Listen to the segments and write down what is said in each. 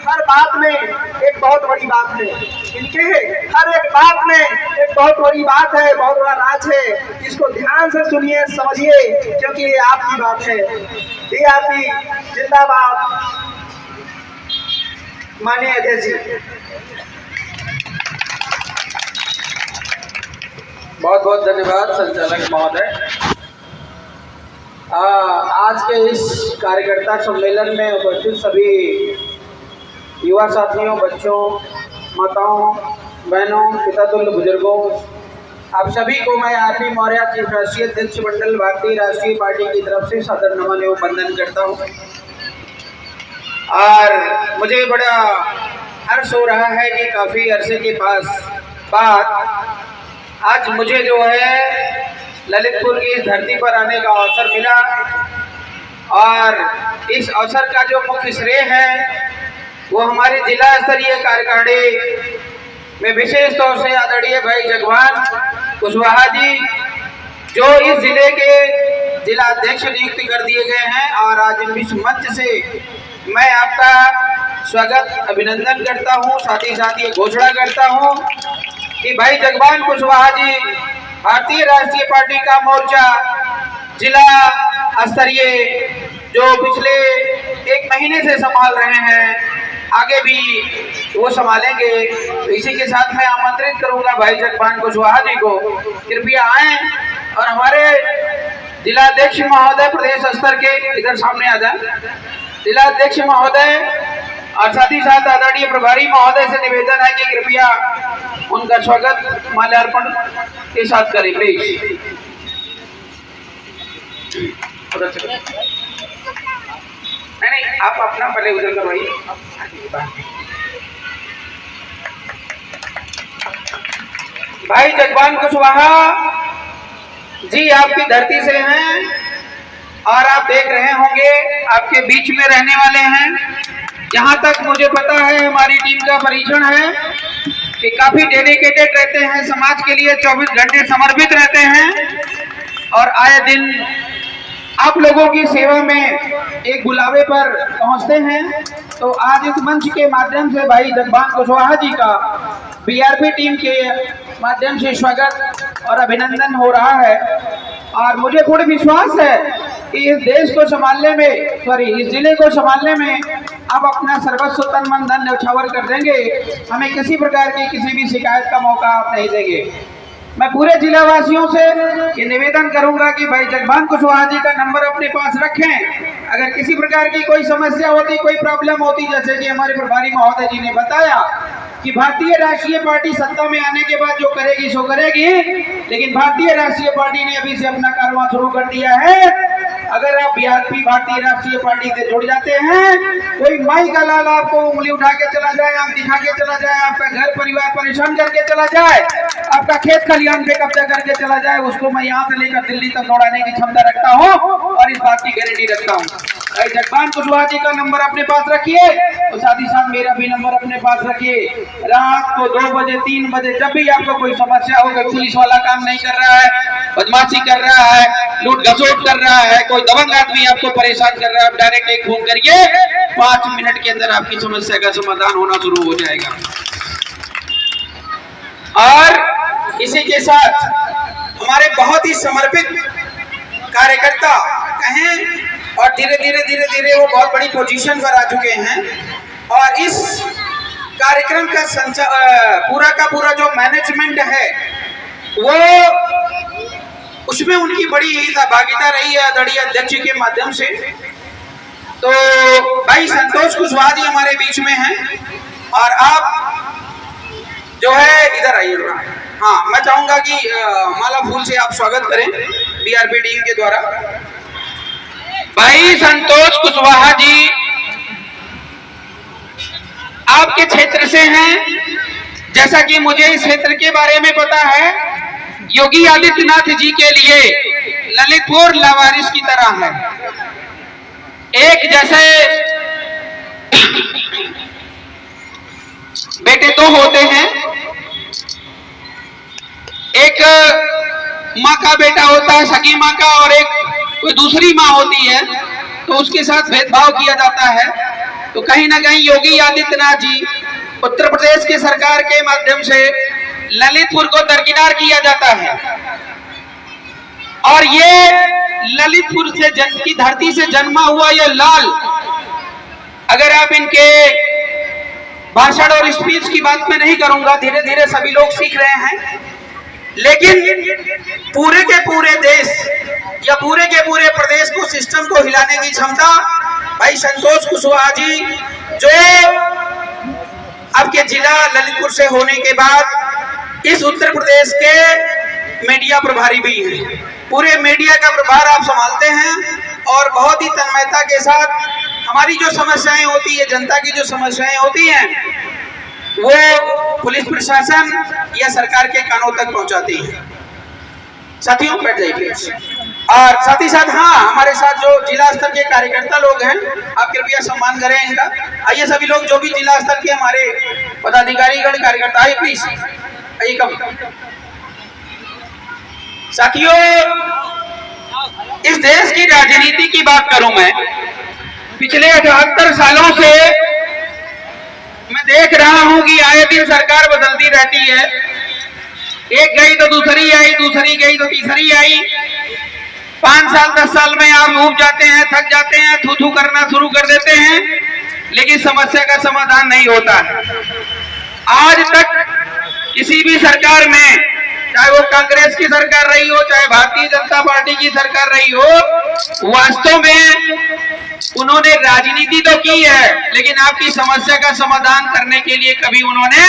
हर बात में एक बहुत बड़ी बात है, इनके हर एक बात में एक बहुत बड़ी बात है, बहुत बड़ा राज है। इसको ध्यान से सुनिए, समझिए, क्योंकि ये आपकी बात है। बीआरपी जिंदाबाद। माननीय अध्यक्ष जी, बहुत बहुत धन्यवाद संचालक महोदय। आज के इस कार्यकर्ता सम्मेलन में उपस्थित सभी युवा साथियों, बच्चों, माताओं, बहनों, पितातुल्य बुजुर्गों, आप सभी को मैं आरपी मौर्य चीफ राष्ट्रीय अध्यक्ष मंडल भारतीय राष्ट्रीय पार्टी की तरफ से सादर नमन एवं वंदन करता हूँ। और मुझे बड़ा हर्ष हो रहा है कि काफ़ी अरसे के बाद आज मुझे जो है ललितपुर की इस धरती पर आने का अवसर मिला, और इस अवसर का जो मुख्य श्रेय है वो हमारे जिला स्तरीय कार्यकारिणी में विशेष तौर से आदरणीय भाई जगवान कुशवाहा जी, जो इस जिले के जिला अध्यक्ष नियुक्त कर दिए गए हैं। और आज इस मंच से मैं आपका स्वागत अभिनंदन करता हूं, साथ ही साथ ये घोषणा करता हूं कि भाई जगवान कुशवाहा जी भारतीय राष्ट्रीय पार्टी का मोर्चा जिला स्तरीय जो पिछले 1 महीने से संभाल रहे हैं, आगे भी वो संभालेंगे। तो इसी के साथ मैं आमंत्रित करूंगा भाई जगवान कुशवाहा जी को, कृपया आए और हमारे जिलाध्यक्ष महोदय प्रदेश स्तर के इधर सामने आ जाए, जिलाध्यक्ष महोदय, और साथ ही साथ आदरणीय प्रभारी महोदय से निवेदन है कि कृपया उनका स्वागत माल्यार्पण के साथ करें प्लीज। नहीं, आप अपना पहले उधर करवाइए। भाई जगवान कुशवाहा जी आपकी धरती से हैं और आप देख रहे होंगे आपके बीच में रहने वाले हैं। जहां तक मुझे पता है हमारी टीम का परीक्षण है कि काफी डेडिकेटेड रहते हैं, समाज के लिए 24 घंटे समर्पित रहते हैं और आए दिन आप लोगों की सेवा में एक बुलावे पर पहुंचते हैं। तो आज इस मंच के माध्यम से भाई जगवान कुशवाहा जी का बीआरपी टीम के माध्यम से स्वागत और अभिनंदन हो रहा है। और मुझे पूर्ण विश्वास है कि इस देश को संभालने में, इस जिले को संभालने में आप अपना सर्वस्व तन मन धन न्यौछावर कर देंगे। हमें किसी प्रकार की किसी भी शिकायत का मौका आप नहीं देंगे। मैं पूरे जिला वासियों से ये निवेदन करूंगा कि भाई जगवान कुशवाहा जी का नंबर अपने पास रखें। अगर किसी प्रकार की कोई समस्या होती, कोई प्रॉब्लम होती, जैसे कि हमारे प्रभारी महोदय जी ने बताया कि भारतीय राष्ट्रीय पार्टी सत्ता में आने के बाद जो करेगी सो करेगी, लेकिन भारतीय राष्ट्रीय पार्टी ने अभी से अपना कारवां शुरू कर दिया है। अगर आप बीआरपी भारतीय राष्ट्रीय पार्टी से जुड़ जाते हैं, कोई माई का लाल आपको उंगली उठा के चला जाए, आंख दिखा के चला जाए, आपका घर परिवार परेशान करके चला जाए, आपका खेत खलिहान पे कब्जा करके चला जाए, उसको मैं यहाँ से लेकर दिल्ली तक दौड़ाने की क्षमता रखता हूँ और इस बात की गारंटी रखता हूँ। भाई जगवान कुशवाहा जी का नंबर अपने पास रखिए और साथ ही साथ मेरा भी नंबर अपने पास रखिए। रात को 2 बजे 3 बजे जब भी आपको कोई समस्या हो, कोई पुलिस वाला काम नहीं कर रहा है, बदमाशी कर रहा है, लूट घसोट कर रहा है, कोई दबंग आदमी आपको परेशान कर रहा है, आप डायरेक्ट एक फोन करिए, 5 मिनट के अंदर आपकी समस्या का समाधान होना शुरू हो जाएगा। और इसी के साथ हमारे बहुत ही समर्पित कार्यकर्ता कहें और धीरे धीरे वो बहुत बड़ी पोजीशन पर आ चुके हैं। और इस कार्यक्रम का पूरा जो मैनेजमेंट है वो उसमें उनकी बड़ी सहभागिता रही है आदरणीय अध्यक्ष के माध्यम से। तो भाई संतोष कुशवाहा जी हमारे बीच में हैं और आप जो है इधर आइएगा। हाँ, मैं चाहूंगा कि माला फूल से आप स्वागत करें बीआरपी टीम के द्वारा। भाई संतोष कुशवाहा जी आपके क्षेत्र से हैं, जैसा कि मुझे इस क्षेत्र के बारे में पता है। योगी आदित्यनाथ जी के लिए ललितपुर लावारिस की तरह है। एक जैसे बेटे 2 होते हैं, एक माँ का बेटा होता है, सगी माँ का, और एक कोई दूसरी माँ होती है, तो उसके साथ भेदभाव किया जाता है। तो कहीं ना कहीं योगी आदित्यनाथ जी उत्तर प्रदेश की सरकार के माध्यम से ललितपुर को दरकिनार किया जाता है। और ये ललितपुर से की धरती से जन्मा हुआ ये लाल, अगर आप इनके भाषण और स्पीच की बात में नहीं करूंगा, धीरे धीरे सभी लोग सीख रहे हैं, लेकिन पूरे के पूरे देश या पूरे के पूरे प्रदेश को, सिस्टम को हिलाने की क्षमता भाई संतोष कुशवाहा जी, जो आपके जिला ललितपुर से होने के बाद इस उत्तर प्रदेश के मीडिया प्रभारी भी हैं। पूरे मीडिया का प्रभार आप संभालते हैं और बहुत ही तन्मयता के साथ हमारी जो समस्याएं होती है, जनता की जो समस्याएं होती हैं, वो पुलिस प्रशासन या सरकार के कानों तक पहुंचाती है। साथियों बैठ जाइए प्लीज। और साथ ही साथ हाँ, हमारे साथ जो जिला स्तर के कार्यकर्ता लोग हैं, आप कृपया सम्मान करें इनका। आइए सभी लोग, जो भी जिला स्तर के हमारे पदाधिकारीगण कार्यकर्ता, आइए प्लीज, आइए कम। साथियों, इस देश की राजनीति की बात करूं मैं, पिछले 78 सालों से मैं देख रहा हूं कि आए दिन सरकार बदलती रहती है। एक गई तो दूसरी आई, दूसरी गई तो तीसरी आई। 5 साल 10 साल में आप ऊब जाते हैं, थक जाते हैं, थू थू करना शुरू कर देते हैं, लेकिन समस्या का समाधान नहीं होता है। आज तक किसी भी सरकार में, चाहे वो कांग्रेस की सरकार रही हो, चाहे भारतीय जनता पार्टी की सरकार रही हो, वास्तव में उन्होंने राजनीति तो की है, लेकिन आपकी समस्या का समाधान करने के लिए कभी उन्होंने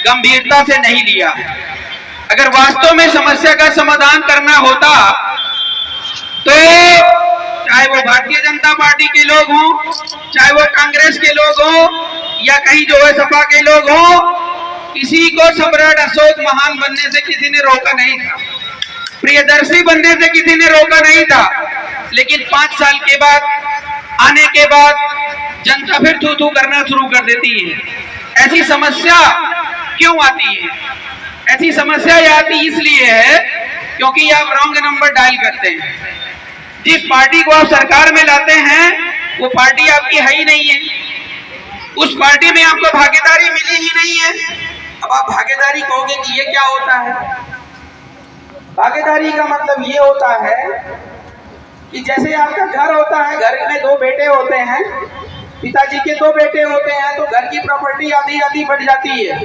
गंभीरता से नहीं लिया। अगर वास्तव में समस्या का समाधान करना होता तो चाहे वो भारतीय जनता पार्टी के लोग हों, चाहे वो कांग्रेस के लोग हों, या कहीं जो है सपा के लोग हों, किसी को सम्राट अशोक महान बनने से किसी ने रोका नहीं था, प्रियदर्शी बनने से किसी ने रोका नहीं था। लेकिन 5 साल के बाद आने के बाद जनता फिर थू थू करना शुरू कर देती है। ऐसी समस्या क्यों आती है? ऐसी समस्या आती इसलिए है क्योंकि आप रॉन्ग नंबर डायल करते हैं। जिस पार्टी को आप सरकार में लाते हैं वो पार्टी आपकी है ही नहीं है, उस पार्टी में आपको भागीदारी मिली ही नहीं है। अब आप भागीदारी कहोगे कि ये क्या होता है? भागीदारी का मतलब ये होता है कि जैसे आपका घर होता है, घर में 2 बेटे होते हैं, पिताजी के 2 बेटे होते हैं, तो घर की प्रॉपर्टी आधी आधी बढ़ जाती है।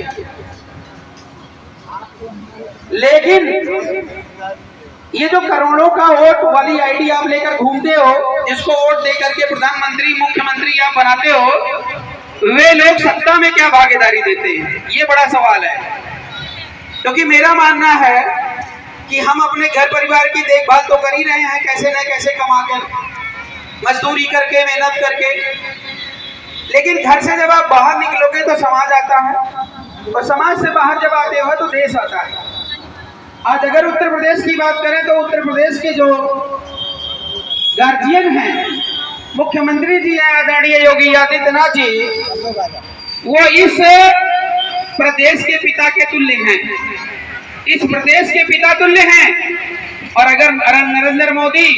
लेकिन ये जो करोड़ों का वोट वाली आईडी आप लेकर घूमते हो, जिसको वोट देकर के प्रधानमंत्री मुख्यमंत्री आप बनाते हो, वे लोग सत्ता में क्या भागीदारी देते हैं? ये बड़ा सवाल है। क्योंकि मेरा मानना है कि हम अपने घर परिवार की देखभाल तो कर ही रहे हैं, कैसे न कैसे कमाकर, मजदूरी करके, मेहनत करके, लेकिन घर से जब आप बाहर निकलोगे तो समाज आता है, और समाज से बाहर जब आते हो तो देश आता है। आज अगर उत्तर प्रदेश की बात करें तो उत्तर प्रदेश के जो गार्जियन हैं, मुख्यमंत्री जी हैं आदरणीय योगी आदित्यनाथ जी, वो इस प्रदेश के पिता के तुल्य हैं, इस प्रदेश के पिता तुल्य हैं। और अगर नरेंद्र मोदी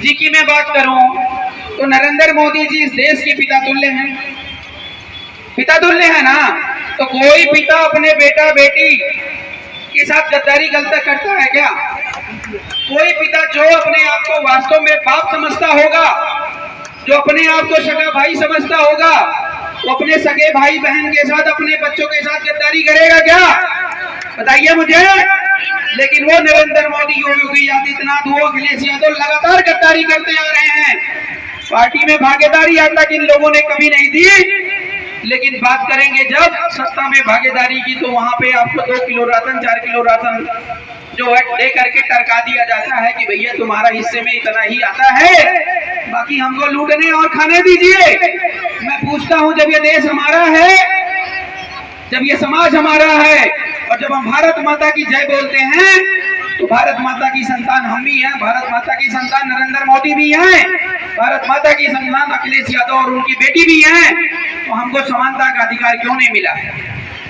जी की मैं बात करूं तो नरेंद्र मोदी जी इस देश के पिता तुल्य हैं, पिता तुल्य है ना। तो कोई पिता अपने बेटा बेटी के साथ गद्दारी गलत करता है क्या? कोई पिता जो अपने आप को वास्तव में बाप समझता होगा, जो अपने आप को सगा भाई समझता होगा, वो अपने सगे भाई बहन के साथ, अपने बच्चों के साथ गद्दारी करेगा क्या? बताइए मुझे। लेकिन वो नरेंद्र मोदी, योगी आदित्यनाथ, वो अखिलेश यादव लगातार गद्दारी करते आ रहे हैं। पार्टी में भागीदारी आज तक इन लोगों ने कभी नहीं दी, लेकिन बात करेंगे जब सत्ता में भागीदारी की तो वहां पे आपको 2 किलो राशन, 4 किलो राशन जो है दे करके टरका दिया जाता है कि भैया तुम्हारा हिस्से में इतना ही आता है, बाकी हमको लूटने और खाने दीजिए। मैं पूछता हूं, जब ये देश हमारा है, जब ये समाज हमारा है, और जब हम भारत माता की जय बोलते हैं, तो भारत माता की संतान हम भी हैं, भारत माता की संतान नरेंद्र मोदी भी हैं, भारत माता की संतान अखिलेश यादव और उनकी बेटी भी हैं। तो हमको समानता का अधिकार क्यों नहीं मिला?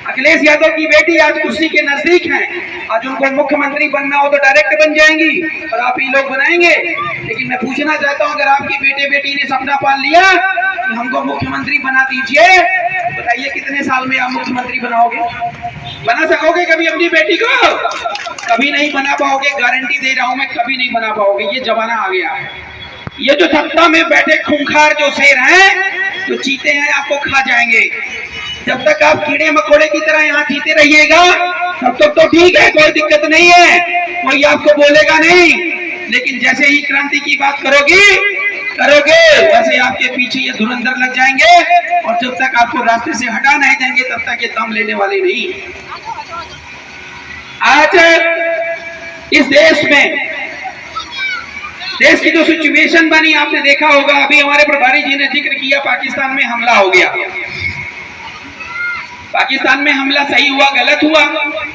अखिलेश यादव की बेटी आज कुर्सी के नजदीक हैं, आज उनको मुख्यमंत्री बनना हो तो डायरेक्ट बन जाएंगी और आप ही लोग बनाएंगे। लेकिन मैं पूछना चाहता हूं, अगर आपकी बेटी ने सपना पाल लिया कि हमको मुख्यमंत्री बना दीजिए, बताइए कितने साल में आप मुख्यमंत्री बनाओगे? बना सकोगे कभी अपनी बेटी को? कभी नहीं बना पाओगे, गारंटी दे रहा हूं मैं, कभी नहीं बना पाओगे। ये जमाना आ गया है। ये जो सत्ता में बैठे खूंखार जो शेर हैं, जो चीते हैं, आपको खा जाएंगे। जब तक आप कीड़े मकोड़े की तरह यहाँ जीते रहिएगा तब तक तो ठीक है, कोई दिक्कत नहीं है, कोई आपको बोलेगा नहीं। लेकिन जैसे ही क्रांति की बात करोगे वैसे आपके पीछे ये धुरंधर लग जाएंगे और जब तक आपको रास्ते से हटा नहीं देंगे तब तक ये दम लेने वाले नहीं। आज इस देश में देश की जो सिचुएशन बनी आपने देखा होगा, अभी हमारे प्रभारी जी ने जिक्र किया, पाकिस्तान में हमला हो गया। पाकिस्तान में हमला सही हुआ गलत हुआ,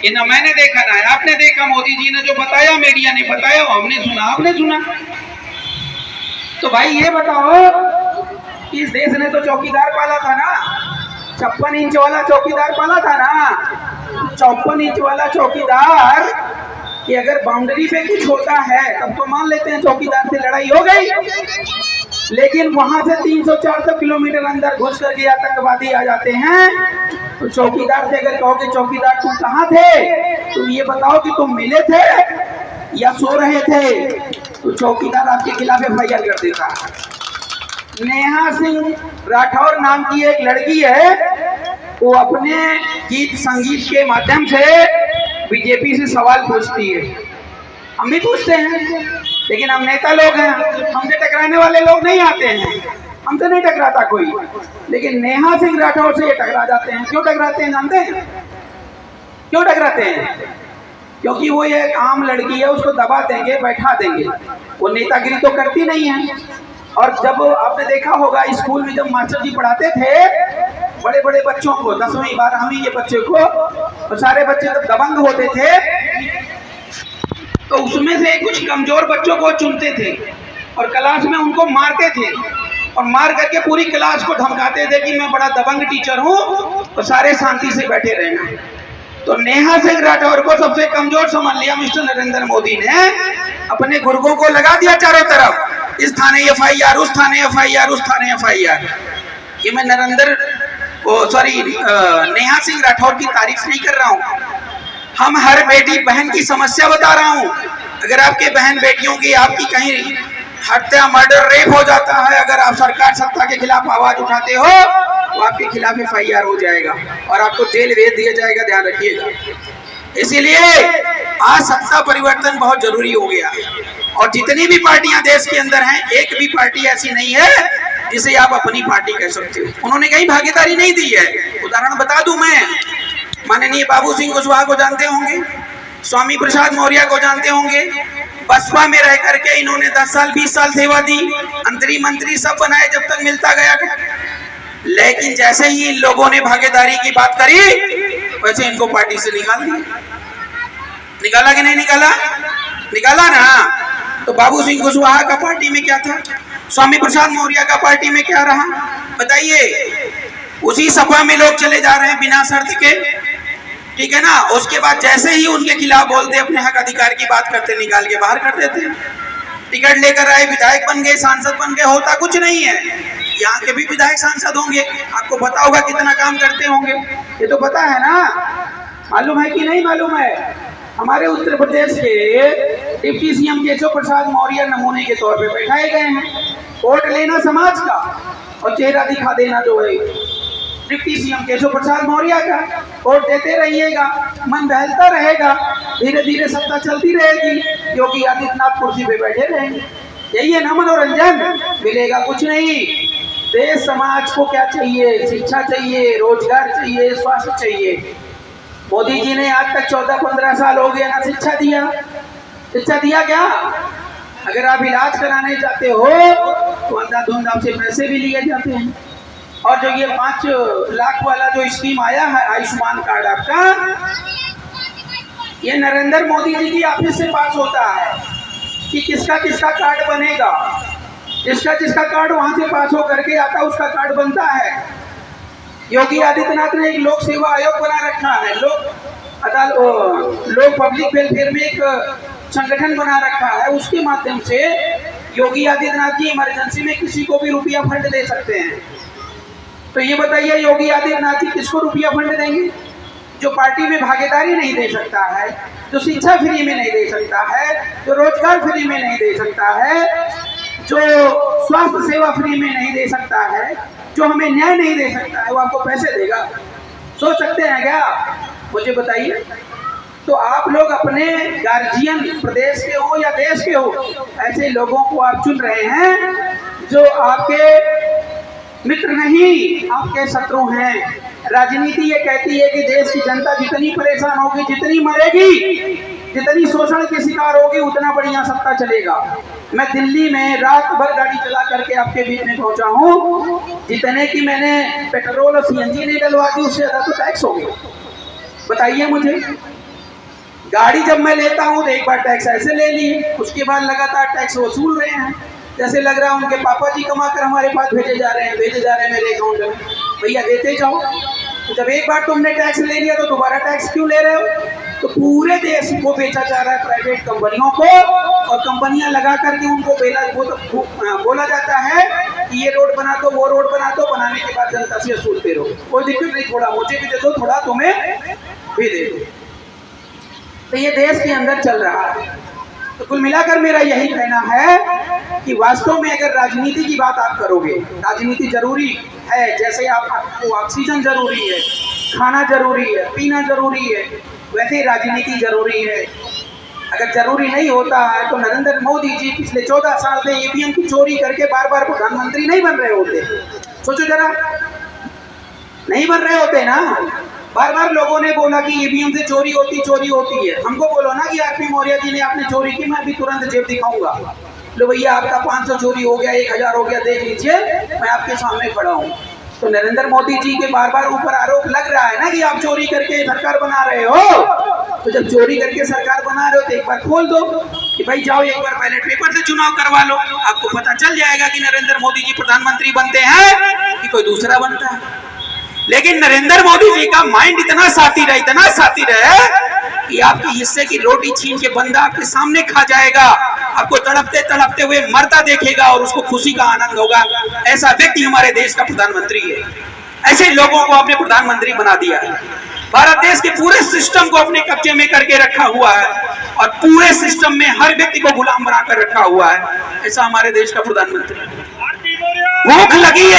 ये ना मैंने देखा ना आपने देखा। मोदी जी ने जो बताया, मीडिया ने बताया, वो हमने सुना, आपने सुना। तो भाई ये बताओ, इस देश ने तो चौकीदार पाला था ना, 56 इंच वाला चौकीदार पाला था ना। 54 इंच वाला चौकीदार कि अगर बाउंड्री पे कुछ होता है तब तो मान लेते हैं चौकीदार से लड़ाई हो गई, लेकिन वहां से 300-400 किलोमीटर अंदर घुस करके आतंकवादी आ जाते हैं तो चौकीदार से अगर कहोगे चौकीदार तुम कहाँ थे, तुम ये बताओ कि तुम मिले थे या सो रहे थे, तो चौकीदार आपके खिलाफ FIR कर देता। नेहा सिंह राठौर नाम की एक लड़की है, वो अपने गीत संगीत के माध्यम से बीजेपी से सवाल पूछती है। हम भी पूछते हैं, लेकिन हम नेता लोग हैं, हमसे टकराने वाले लोग नहीं आते हैं, हमसे नहीं टकराता कोई। लेकिन नेहा सिंह राठौर से ये टकरा जाते हैं। क्यों टकराते हैं जानते हैं? क्यों टकराते हैं? क्योंकि वो ये एक आम लड़की है, उसको दबा देंगे, बैठा देंगे, वो नेतागिरी तो करती नहीं है। और जब आपने देखा होगा स्कूल में जब मास्टर जी पढ़ाते थे बड़े बड़े बच्चों को, 10वीं 12वीं के बच्चे को, और सारे बच्चे जब दबंग होते थे तो उसमें से कुछ कमजोर बच्चों को चुनते थे और क्लास में उनको मारते थे और मार करके पूरी क्लास को धमकाते थे कि मैं बड़ा दबंग टीचर हूँ और सारे शांति से बैठे रहना। तो नेहा सिंह राठौर को सबसे कमजोर समझ लिया मिस्टर नरेंद्र मोदी ने, अपने गुर्गों को लगा दिया चारों तरफ, इस थाने FIR, उस थाने FIR, उस थाने FIR। ये मैं नेहा सिंह राठौर की तारीफ नहीं कर रहा हूँ, हम हर बेटी बहन की समस्या बता रहा हूँ। अगर आपके बहन बेटियों की आपकी कहीं हत्या, मर्डर, रेप हो जाता है, अगर आप सरकार सत्ता के खिलाफ आवाज उठाते हो तो आपके खिलाफ FIR हो जाएगा और आपको जेल भेज दिया जाएगा, ध्यान रखिएगा। इसीलिए आज सत्ता परिवर्तन बहुत जरूरी हो गया और जितनी भी पार्टियां देश के अंदर हैं, एक भी पार्टी ऐसी नहीं है जिसे आप अपनी पार्टी कह सकते हो। उन्होंने कहीं भागीदारी नहीं दी है। उदाहरण बता दूं मैं, माननीय बाबू सिंह कुशवाहा को जानते होंगे, स्वामी प्रसाद मौर्य को जानते होंगे, बसपा में रह करके इन्होंने 10 साल 20 साल सेवा दी, मंत्री सब बनाए जब तक मिलता गया। लेकिन जैसे ही इन लोगों ने भागीदारी की बात करी वैसे इनको पार्टी से निकाल दिया। निकाला कि नहीं निकाला? निकाला ना। तो बाबू सिंह कुशवाहा का पार्टी में क्या था, स्वामी प्रसाद मौर्य का पार्टी में क्या रहा, बताइए। उसी सपा में लोग चले जा रहे हैं बिना शर्त के, ठीक है ना। उसके बाद जैसे ही उनके खिलाफ बोलते, अपने हक अधिकार की बात करते, निकाल के बाहर कर देते। टिकट लेकर आए, विधायक बन गए, सांसद बन गए, होता कुछ नहीं है। यहाँ के भी विधायक सांसद होंगे, आपको पता होगा कितना काम करते होंगे, ये तो पता है ना। मालूम है कि नहीं मालूम है? हमारे उत्तर प्रदेश के डिप्टी CM केशव प्रसाद मौर्य नमूने के तौर पे बैठाए गए हैं। वोट लेना समाज का और चेहरा दिखा देना जो है डिप्टी CM केशव प्रसाद मौर्य का। वोट देते रहिएगा, मन बहलता रहेगा, धीरे धीरे सत्ता चलती रहेगी, योगी आदित्यनाथ कुर्सी पे बैठे रहेंगे। यही है ना मनोरंजन, मिलेगा कुछ नहीं। देश समाज को क्या चाहिए? शिक्षा चाहिए, रोजगार चाहिए, स्वास्थ्य चाहिए। मोदी जी ने आज तक 14-15 साल हो गए ना शिक्षा दिया। शिक्षा दिया क्या? अगर आप इलाज कराने जाते हो तो अंधाधुंध आपसे पैसे भी लिए जाते हैं। और जो ये 5 लाख वाला जो स्कीम आया है आयुष्मान कार्ड आपका, ये नरेंद्र मोदी जी की ऑफिस से पास होता है कि किसका किसका कार्ड बनेगा। जिसका जिसका कार्ड वहां से पास हो करके आता उसका कार्ड बनता है। योगी आदित्यनाथ ने एक लोक सेवा आयोग बना रखा है, लोक पब्लिक वेलफेयर में एक संगठन बना रखा है। उसके माध्यम से योगी आदित्यनाथ जी इमरजेंसी में किसी को भी रुपया फंड दे सकते हैं। तो ये बताइए योगी आदित्यनाथ जी किसको रुपया फंड देंगे? जो पार्टी में भागीदारी नहीं दे सकता है, जो शिक्षा फ्री में नहीं दे सकता है, जो रोजगार फ्री में नहीं दे सकता है, जो स्वास्थ्य सेवा फ्री में नहीं दे सकता है, जो हमें न्याय नहीं दे सकता है, वो आपको पैसे देगा? सोच सकते हैं क्या? मुझे बताइए। तो आप लोग अपने गार्जियन प्रदेश के हो या देश के हो, ऐसे लोगों को आप चुन रहे हैं जो आपके मित्र नहीं, आपके शत्रु हैं। राजनीति ये कहती है कि देश की जनता जितनी परेशान होगी, जितनी मरेगी, जितनी शोषण के शिकार होगी, उतना बढ़िया सत्ता चलेगा। मैं दिल्ली में रात भर गाड़ी चला करके आपके बीच में पहुंचा हूं, जितने की मैंने पेट्रोल और सीएनजी नहीं डलवा दी, उससे ज्यादा तो टैक्स हो गया। बताइए मुझे। गाड़ी जब मैं लेता हूं तो एक बार टैक्स ऐसे ले लिए, उसके बाद लगातार टैक्स वसूल रहे हैं। जैसे लग रहा है उनके पापा जी कमा कर हमारे पास भेजे जा रहे हैं मेरे अकाउंट में। भैया देते जाओ। तो जब एक बार तुमने टैक्स ले लिया तो दोबारा टैक्स क्यों ले रहे हो? तो पूरे देश को बेचा जा रहा है प्राइवेट कंपनियों को, और कंपनियां लगा करके उनको बोला जाता है कि ये रोड बना दो, वो रोड बना दो, बनाने के बाद जनता से वसूलते रहो। कोई दिक्कत नहीं, थोड़ा मुझे भी दे दो, थोड़ा तुम्हें भी दे दो। तो ये देश के अंदर चल रहा है। तो कुल मिलाकर मेरा यही कहना है कि वास्तव में अगर राजनीति की बात आप करोगे, राजनीति जरूरी है। जैसे आपको ऑक्सीजन जरूरी है, खाना जरूरी है, पीना जरूरी है, वैसे ही राजनीति जरूरी है। अगर जरूरी नहीं होता है तो नरेंद्र मोदी जी पिछले 14 साल से ईवीएम की चोरी करके बार बार प्रधानमंत्री नहीं बन रहे होते। सोचो जरा, नहीं बन रहे होते ना। बार बार लोगों ने बोला कि ईवीएम से चोरी होती है। हमको बोलो ना कि आरपी मौर्य जी ने आपने चोरी की, मैं भी तुरंत जेब दिखाऊंगा। लो भैया आपका 500 चोरी हो गया, 1000 हो गया, देख लीजिए, मैं आपके सामने खड़ा हूँ। तो नरेंद्र मोदी जी के बार बार ऊपर आरोप लग रहा है ना कि आप चोरी करके सरकार बना रहे हो। तो जब चोरी करके सरकार बना रहे हो तो एक बार खोल दो कि भाई जाओ एक बार बैलेट पेपर से चुनाव करवा लो, आपको पता चल जाएगा कि नरेंद्र मोदी जी प्रधानमंत्री बनते हैं कि कोई दूसरा बनता है। लेकिन नरेंद्र मोदी जी का माइंड इतना सातिर है कि आपके हिस्से की रोटी छीन के बंदा आपके सामने खा जाएगा, आपको तड़पते तड़पते हुए मरता देखेगा और उसको खुशी का आनंद होगा। ऐसा व्यक्ति हमारे देश का प्रधानमंत्री है। ऐसे लोगों को आपने प्रधानमंत्री बना दिया है। भारत देश के पूरे सिस्टम को अपने कब्जे में करके रखा हुआ है और पूरे सिस्टम में हर व्यक्ति को गुलाम बनाकर रखा हुआ है। ऐसा हमारे देश का प्रधानमंत्री। भूख लगी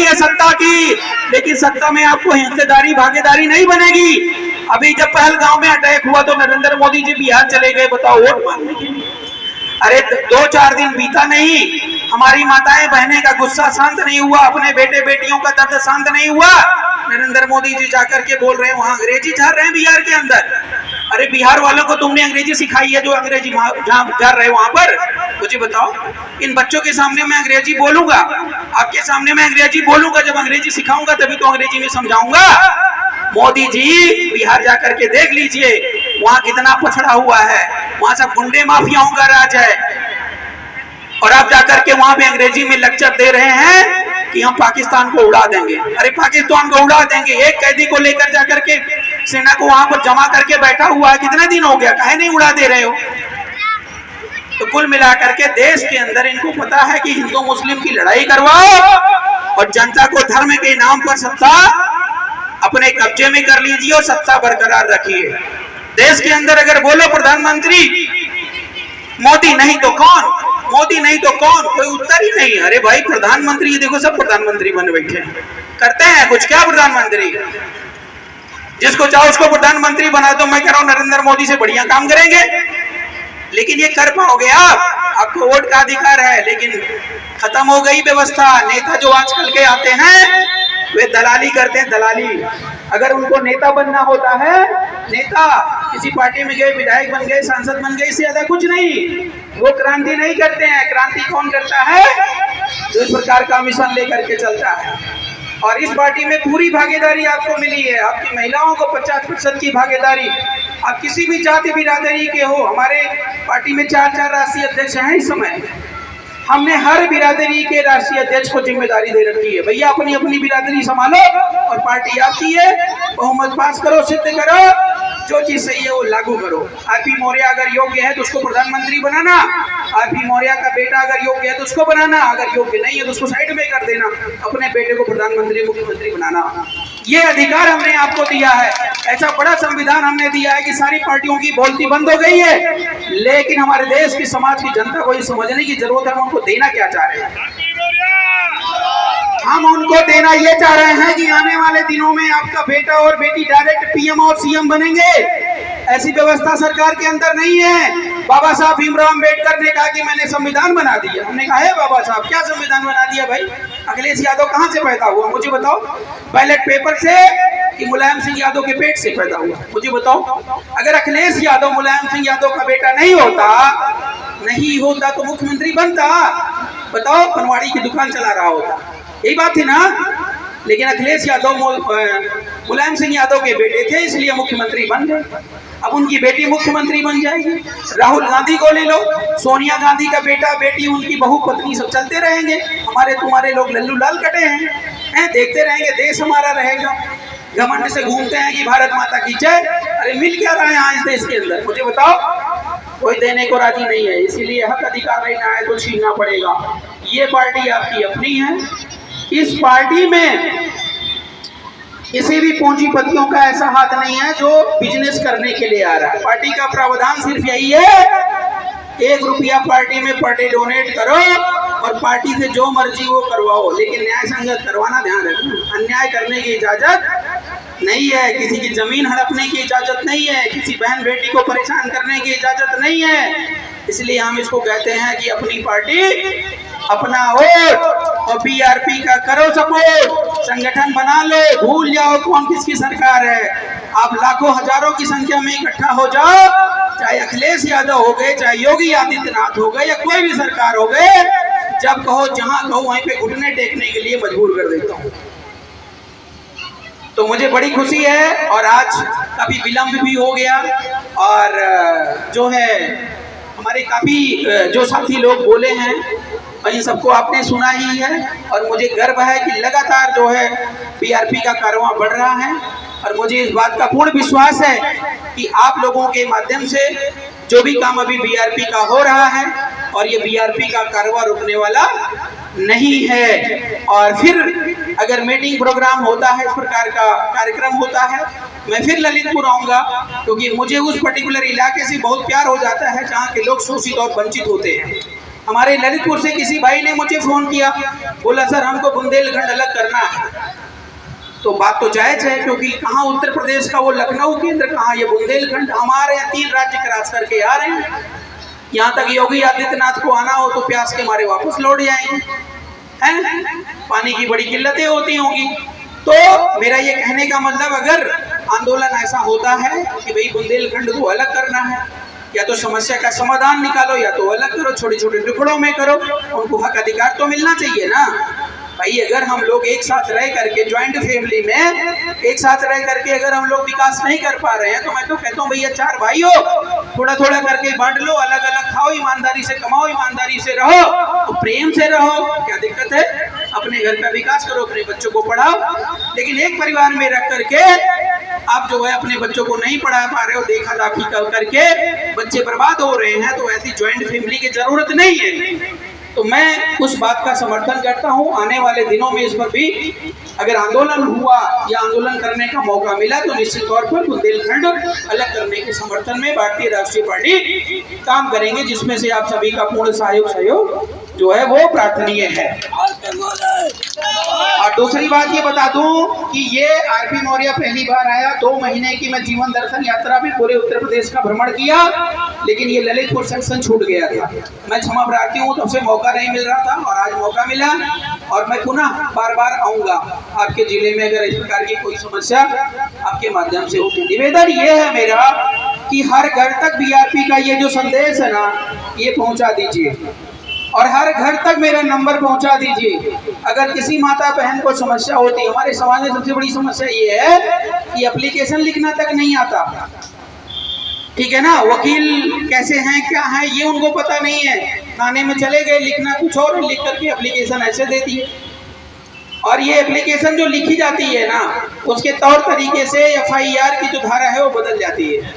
है सत्ता की, लेकिन सत्ता में आपको हिस्सेदारी भागीदारी नहीं बनेगी। अभी जब पहलगांव में अटैक हुआ तो नरेंद्र मोदी जी बिहार चले गए, बताओ वोट मांगने के लिए। अरे 2-4 दिन बीता नहीं, हमारी माताएं बहनें का गुस्सा शांत नहीं हुआ, अपने बेटे बेटियों का दर्द शांत नहीं हुआ। नरेंद्र मोदी जी जाकर के बोल रहे हैं वहां अंग्रेजी झाड़ रहे हैं बिहार के अंदर। अरे बिहार वालों को तुमने अंग्रेजी सिखाई है जो अंग्रेजी झाड़ रहे वहां पर? मुझे बताओ। इन बच्चों के सामने मैं अंग्रेजी बोलूंगा, आपके सामने मैं अंग्रेजी बोलूंगा, जब अंग्रेजी सिखाऊंगा तभी तो अंग्रेजी में समझाऊंगा। मोदी जी बिहार जाकर के देख लीजिए, वहां कितना पछड़ा हुआ है, वहां सब गुंडे माफियाओं का राज है, और आप जाकर के वहां पे अंग्रेजी में लेक्चर दे रहे हैं कि हम पाकिस्तान को उड़ा देंगे। अरे पाकिस्तान को उड़ा देंगे, एक कैदी को लेकर जाकर के सेना को वहां पर जमा करके बैठा हुआ है, कितने दिन हो गया, काहे नहीं उड़ा दे रहे हो? तो कुल मिलाकर के देश के अंदर इनको पता है कि हिंदू मुस्लिम की लड़ाई करवाओ और जनता को धर्म के नाम पर सत्ता अपने कब्जे में कर लीजिए और सत्ता बरकरार रखिए। देश के अंदर अगर बोलो प्रधानमंत्री मोदी नहीं तो कौन, मोदी नहीं तो कौन, कोई उत्तर ही नहीं। अरे भाई प्रधानमंत्री, देखो सब प्रधानमंत्री बने बैठे हैं, करते हैं कुछ क्या प्रधानमंत्री? जिसको चाहो उसको प्रधानमंत्री बना दो। मैं कह रहा हूं नरेंद्र मोदी से बढ़िया काम करेंगे, लेकिन ये कर पाओगे आप? आपको वोट का अधिकार है, लेकिन खत्म हो गई व्यवस्था। नेता जो आजकल के आते हैं वे दलाली करते हैं, दलाली। अगर उनको नेता बनना होता है, नेता किसी पार्टी में गए, विधायक बन गए, सांसद बन गए, इससे ज्यादा कुछ नहीं। वो क्रांति नहीं करते हैं। क्रांति कौन करता है? जो इस प्रकार का मिशन लेकर के चलता है। और इस पार्टी में पूरी भागीदारी आपको मिली है। आपकी महिलाओं को 50% की भागीदारी। आप किसी भी जाति बिरादरी के हो, हमारे पार्टी में 4 राष्ट्रीय अध्यक्ष हैं इस समय। हमने हर बिरादरी के राष्ट्रीय अध्यक्ष को जिम्मेदारी दे रखी है। भैया अपनी अपनी बिरादरी संभालो और पार्टी आपकी है, बहुमत पास करो, सिद्ध करो, जो चीज सही है वो लागू करो। आरपी मौर्य अगर योग्य है तो उसको प्रधानमंत्री बनाना, आरपी मौर्य का बेटा अगर योग्य है तो उसको बनाना, अगर योग्य नहीं है तो उसको साइड में कर देना, अपने बेटे को प्रधानमंत्री मुख्यमंत्री बनाना। ये अधिकार हमने आपको दिया है। ऐसा बड़ा संविधान हमने दिया है कि सारी पार्टियों की बोलती बंद हो गई है, लेकिन हमारे देश की समाज की जनता को ये समझने की जरूरत है हम उनको देना क्या चाह रहे हैं। हम उनको देना ये चाह रहे हैं कि आने वाले दिनों में आपका बेटा और बेटी डायरेक्ट पीएम और सीएम बनेंगे। ऐसी व्यवस्था सरकार के अंदर नहीं है। बाबा साहब भीमराव अंबेडकर ने कहा कि मैंने संविधान बना दिया। हमने कहा है बाबा साहब क्या संविधान बना दिया भाई? अखिलेश यादव कहाँ से पैदा हुआ मुझे बताओ? बैलेट पेपर से कि मुलायम सिंह यादव के पेट से पैदा हुआ मुझे बताओ? अगर अखिलेश यादव मुलायम सिंह यादव का बेटा नहीं होता तो मुख्यमंत्री बनता? बताओ, पनवाड़ी की दुकान चला रहा होता, यही बात थी ना। लेकिन अखिलेश यादव मुलायम सिंह यादव के बेटे थे इसलिए मुख्यमंत्री बन गए। अब उनकी बेटी मुख्यमंत्री बन जाएगी। राहुल गांधी को ले लो, सोनिया गांधी का बेटा बेटी, उनकी बहू पत्नी सब चलते रहेंगे। हमारे तुम्हारे लोग लल्लू लाल कटे हैं, देखते रहेंगे, देश हमारा रहेगा। घमंड से घूमते हैं कि भारत माता की जय। अरे मिल क्या रहा है यहाँ इस देश के अंदर मुझे बताओ? कोई देने को राजी नहीं है। इसीलिए हक अधिकार लेना है तो छीनना पड़ेगा। ये पार्टी आपकी अपनी है। इस पार्टी में किसी भी पूंजीपतियों का ऐसा हाथ नहीं है जो बिजनेस करने के लिए आ रहा है। पार्टी का प्रावधान सिर्फ यही है, 1 रुपया पार्टी में पर डे डोनेट करो और पार्टी से जो मर्जी वो करवाओ, लेकिन न्याय संगत करवाना, ध्यान रखना। अन्याय करने की इजाजत नहीं है, किसी की जमीन हड़पने की इजाजत नहीं है, किसी बहन बेटी को परेशान करने की इजाजत नहीं है। इसलिए हम इसको कहते हैं कि अपनी पार्टी, अपना वोट और बीआरपी का करो सपोर्ट, संगठन बना लो, भूल जाओ कौन किसकी सरकार है। आप लाखों हजारों की संख्या में इकट्ठा हो जाओ, चाहे अखिलेश यादव हो गए, चाहे योगी आदित्यनाथ हो गए या कोई भी सरकार हो गए, जब कहो जहां कहो वहीं पे घुटने टेकने के लिए मजबूर कर देता हूँ। तो मुझे बड़ी खुशी है और आज काफी विलंब भी हो गया और जो है हमारे काफी जो साथी लोग बोले हैं और इन सबको आपने सुना ही है। और मुझे गर्व है कि लगातार जो है बीआरपी का कारवां बढ़ रहा है और मुझे इस बात का पूर्ण विश्वास है कि आप लोगों के माध्यम से जो भी काम अभी बीआरपी का हो रहा है और ये बीआरपी का कारवां रुकने वाला नहीं है। और फिर अगर मीटिंग प्रोग्राम होता है, इस प्रकार का कार्यक्रम होता है, मैं फिर ललितपुर आऊंगा, क्योंकि मुझे उस पर्टिकुलर इलाके से बहुत प्यार हो जाता है जहाँ के लोग शोषित और वंचित होते हैं। हमारे ललितपुर से किसी भाई ने मुझे फोन किया, बोला सर हमको बुंदेलखंड अलग करना है। तो बात तो जायज है, क्योंकि कहाँ उत्तर प्रदेश का वो लखनऊ केंद्र, कहाँ ये बुंदेलखंड। हमारे यहाँ 3 राज्य क्रॉस करके आ रहे हैं। यहाँ तक योगी आदित्यनाथ को आना हो तो प्यास के मारे वापस लौट जाएंगे, हैं? पानी की बड़ी किल्लतें होती होंगी। तो मेरा ये कहने का मतलब, अगर आंदोलन ऐसा होता है कि भाई बुंदेलखंड को अलग करना है, या तो समस्या का समाधान निकालो या तो अलग करो, छोटे छोटे टुकड़ों में करो। उनको हक अधिकार तो मिलना चाहिए ना भाई। अगर हम लोग एक साथ रह करके, ज्वाइंट फैमिली में एक साथ रह करके अगर हम लोग विकास नहीं कर पा रहे हैं, तो मैं तो कहता हूँ भैया 4 भाई हो, थोड़ा थोड़ा करके बांट लो, अलग अलग खाओ, ईमानदारी से कमाओ, ईमानदारी से रहो, तो प्रेम से रहो, क्या दिक्कत है? अपने घर का विकास करो, अपने बच्चों को पढ़ाओ। लेकिन एक परिवार में रख करके आप जो है अपने बच्चों को नहीं पढ़ा पा रहे हो, देखा दाखी करके बच्चे बर्बाद हो रहे हैं, तो ऐसी ज्वाइंट फैमिली की जरूरत नहीं है। तो मैं उस बात का समर्थन करता हूं। आने वाले दिनों में इस पर भी अगर आंदोलन हुआ या आंदोलन करने का मौका मिला तो निश्चित तौर पर बुंदेलखंड अलग करने के समर्थन में भारतीय राष्ट्रीय पार्टी काम करेंगे, जिसमें से आप सभी का पूर्ण सहयोग जो है वो प्रार्थनीय है। और दूसरी बात ये बता दूं कि ये आरपी मौर्य पहली बार आया, 2 महीने की मैं जीवन दर्शन यात्रा भी पूरे उत्तर प्रदेश का भ्रमण किया, लेकिन ये ललितपुर सेक्शन छूट गया था। मैं क्षमा प्रार्थी हूँ, तब से मौका नहीं मिल रहा था और आज मौका मिला और मैं पुनः बार बार आऊंगा आपके जिले में अगर इस प्रकार की कोई समस्या आपके माध्यम से होती। निवेदन ये है मेरा कि हर घर तक बीआरपी का ये जो संदेश है ना, ये पहुंचा दीजिए और हर घर तक मेरा नंबर पहुंचा दीजिए। अगर किसी माता बहन को समस्या होती है, हमारे समाज में सबसे बड़ी समस्या ये है कि एप्लीकेशन लिखना तक नहीं आता, ठीक है ना, वकील कैसे हैं क्या है ये उनको पता नहीं है, थाने में चले गए, लिखना कुछ और, लिख करके एप्लीकेशन ऐसे दे दिए। और ये एप्लीकेशन जो लिखी जाती है ना, उसके तौर तरीके से FIR की जो धारा है वो बदल जाती है।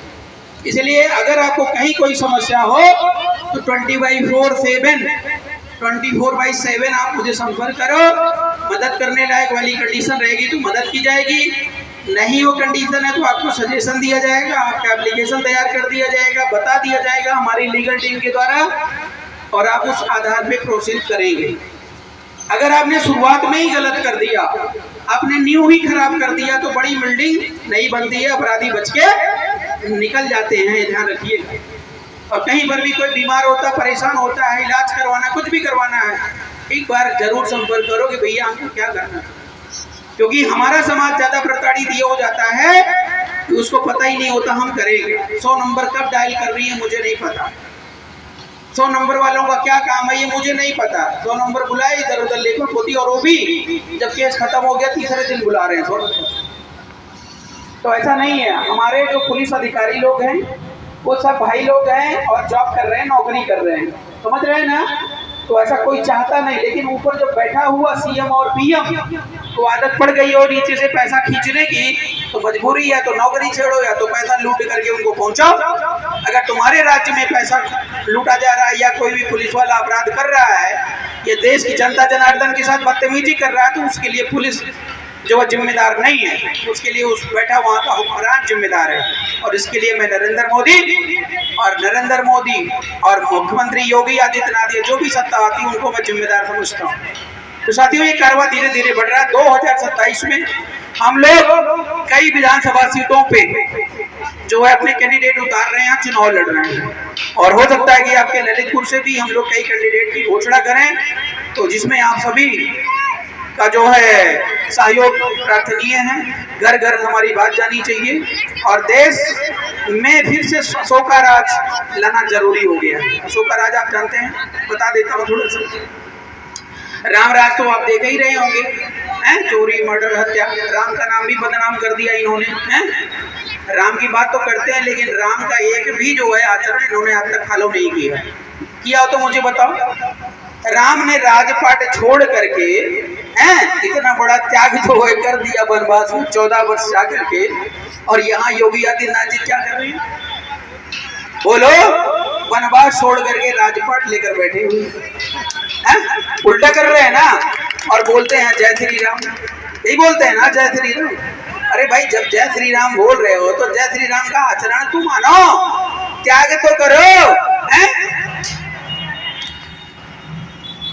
इसलिए अगर आपको कहीं कोई समस्या हो तो 24/7 आप मुझे संपर्क करो। मदद करने लायक वाली कंडीशन रहेगी तो मदद की जाएगी, नहीं वो कंडीशन है तो आपको सजेशन दिया जाएगा, आपका एप्लीकेशन तैयार कर दिया जाएगा, बता दिया जाएगा हमारी लीगल टीम के द्वारा, और आप उस आधार पे प्रोसीड करेंगे। अगर आपने शुरुआत में ही गलत कर दिया, आपने न्यू ही खराब कर दिया, तो बड़ी बिल्डिंग नहीं बनती है, अपराधी बच के निकल जाते हैं, ये ध्यान रखिएगा। और कहीं पर भी कोई बीमार होता, परेशान होता है, इलाज करवाना, कुछ भी करवाना है, एक बार जरूर संपर्क करो कि भैया हमको क्या करना है। क्योंकि हमारा समाज ज्यादा प्रताड़ित ये हो जाता है कि उसको पता ही नहीं होता हम करेंगे। 100 नंबर कब डायल कर रही है मुझे नहीं पता, 100 नंबर वालों का क्या काम है ये मुझे नहीं पता। 100 नंबर बुलाए, इधर उधर लेकर होती, और वो भी जब केस खत्म हो गया तीसरे दिन बुला रहे हैं 100 नंबर। तो ऐसा नहीं है। हमारे जो पुलिस अधिकारी लोग हैं वो सब भाई लोग हैं और जॉब कर रहे हैं, नौकरी कर रहे हैं, समझ रहे हैं ना। तो ऐसा कोई चाहता नहीं, लेकिन ऊपर जब बैठा हुआ CM और PM को आदत पड़ गई और नीचे से पैसा खींचने की, तो मजबूरी है तो नौकरी छेड़ो या तो पैसा लूट करके उनको पहुंचाओ। अगर तुम्हारे राज्य में पैसा लूटा जा रहा है या कोई भी पुलिस वाला अपराध कर रहा है, ये देश की जनता जनार्दन के साथ बदतमीजी कर रहा है, तो उसके लिए पुलिस जो है जिम्मेदार नहीं है, उसके लिए उस बैठा वहाँ का हुक्मरान जिम्मेदार है। और इसके लिए मैं नरेंद्र मोदी और मुख्यमंत्री योगी आदित्यनाथ, जो भी सत्ता आती है उनको मैं जिम्मेदार समझता हूँ। तो साथियों, ये कारवा धीरे धीरे बढ़ रहा है। 2027 में हम लोग कई विधानसभा सीटों पे जो है अपने कैंडिडेट उतार रहे हैं, चुनाव लड़ रहे हैं, और हो सकता है कि आपके ललितपुर से भी हम लोग कई कैंडिडेट की घोषणा करें, तो जिसमें आप सभी का जो है सहयोग प्रार्थनीय है। घर घर हमारी बात जानी चाहिए, और देश में फिर से अशोक का राज लाना जरूरी हो गया है। अशोक का राज आप जानते हैं, बता देता हूँ थोड़ा सा। राम राज तो आप देख ही रहे होंगे, हैं, चोरी, मर्डर, हत्या, राम का नाम भी बदनाम कर दिया इन्होंने, हैं। राम की बात तो करते हैं, लेकिन राम का एक भी जो है आचरण इन्होंने आज तक फॉलो नहीं किया हो तो मुझे बताओ। राम ने राजपाट छोड़ करके इतना बड़ा त्याग जो है कर दिया वनवास में 14 वर्ष जा करके, और यहाँ योगी आदित्यनाथ जी क्या कर रहे हैं? बोलो, वनवास छोड़ करके राजपाट लेकर बैठे हुए हैं, उल्टा कर रहे हैं ना, और बोलते हैं जय श्री राम। यही बोलते हैं ना, जय श्री राम। अरे भाई, जब जय श्री राम बोल रहे हो तो जय श्री राम का आचरण तुम मानो, त्याग तो करो, हैं?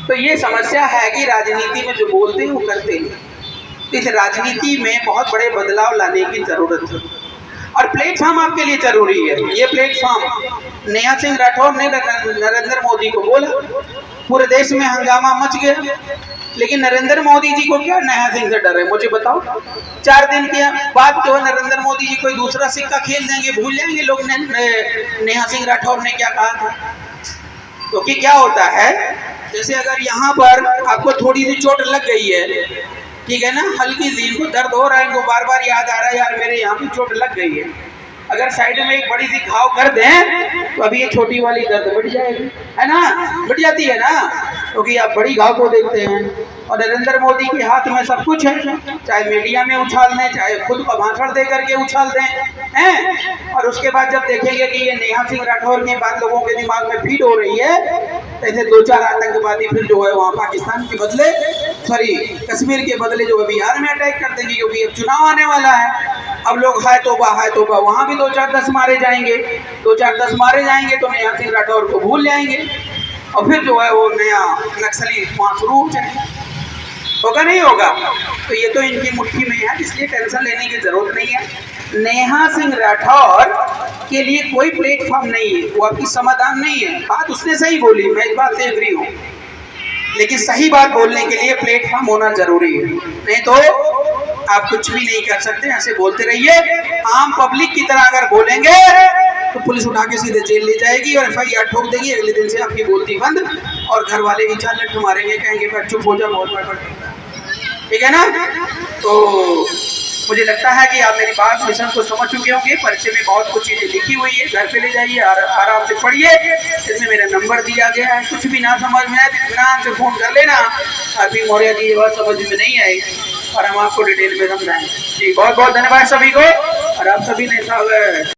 तो ये समस्या है कि राजनीति में जो बोलते हैं वो करते हैं। इस राजनीति में बहुत बड़े बदलाव लाने की जरूरत है, और प्लेटफॉर्म आपके लिए जरूरी है। ये प्लेटफॉर्म नेहा सिंह राठौर ने नरेंद्र मोदी को बोला, पूरे देश में हंगामा मच गया, लेकिन नरेंद्र मोदी जी को क्या नेहा सिंह से डर है मुझे बताओ? 4 दिन के बाद जो है नरेंद्र मोदी जी कोई दूसरा सिक्का खेल देंगे, भूल जाएंगे लोग नेहा सिंह राठौर ने क्या कहा था। क्योंकि क्या होता है, जैसे अगर यहाँ पर आपको थोड़ी सी चोट लग गई है, ठीक है ना, हल्की सी, इनको दर्द हो रहा है, इनको बार बार याद आ रहा है यार मेरे यहाँ पे चोट लग गई है, अगर साइड में एक बड़ी सी घाव कर दें तो अभी ये छोटी वाली दर्द बढ़ जाएगी, है ना, बढ़ जाती है ना, क्योंकि आप बड़ी घाव को देखते हैं। और नरेंद्र मोदी के हाथ में सब कुछ है, चाहे मीडिया में उछाल दें, चाहे खुद का भाषण दे करके उछाल दें, हैं। और उसके बाद जब देखेंगे कि ये नेहा सिंह राठौर की बात लोगों के दिमाग में फीड हो रही है, ऐसे 2-4 आतंकवादी फिर जो है वहाँ पाकिस्तान के बदले, सॉरी कश्मीर के बदले जो है बिहार में अटैक कर देंगे, क्योंकि अब चुनाव आने वाला है। अब लोग हाय तौबा वहाँ भी 2-4-10 मारे जाएंगे, 2-4-10 मारे जाएंगे तो नेहा सिंह राठौर को भूल जाएंगे, और फिर जो है वो नया नक्सली वहाँ शुरू हो जाएगा। होगा नहीं होगा? तो ये तो इनकी मुट्ठी में है, इसलिए टेंशन लेने की जरूरत नहीं है। नेहा सिंह राठौर के लिए कोई प्लेटफॉर्म नहीं है, वो आपकी समाधान नहीं है। बात उसने सही बोली, मैं इस बात से एग्री हूँ, लेकिन सही बात बोलने के लिए प्लेटफॉर्म होना जरूरी है, नहीं तो आप कुछ भी नहीं कर सकते। ऐसे बोलते रहिए, आम पब्लिक की तरह अगर बोलेंगे तो पुलिस उठा के सीधे जेल ले जाएगी और FIR ठोक देगी, अगले दिन से आपकी बोलती बंद, और घर वाले भी 4 लठ मारेंगे, कहेंगे चुप हो जा, बहुत बड़ा, ठीक है ना। तो मुझे लगता है कि आप मेरी बात मिशन को समझ चुके होंगे। परिचय में बहुत कुछ चीजें लिखी हुई है, घर पे ले जाइए और आराम से पढ़िए। इसमें मेरा नंबर दिया गया है, कुछ भी ना समझ में आए तो इत्मीनान से फोन कर लेना। अभी मौर्य जी ये बात समझ में नहीं आई और हम आपको डिटेल में समझाएंगे। जी बहुत बहुत धन्यवाद सभी को। और आप सभी ने सब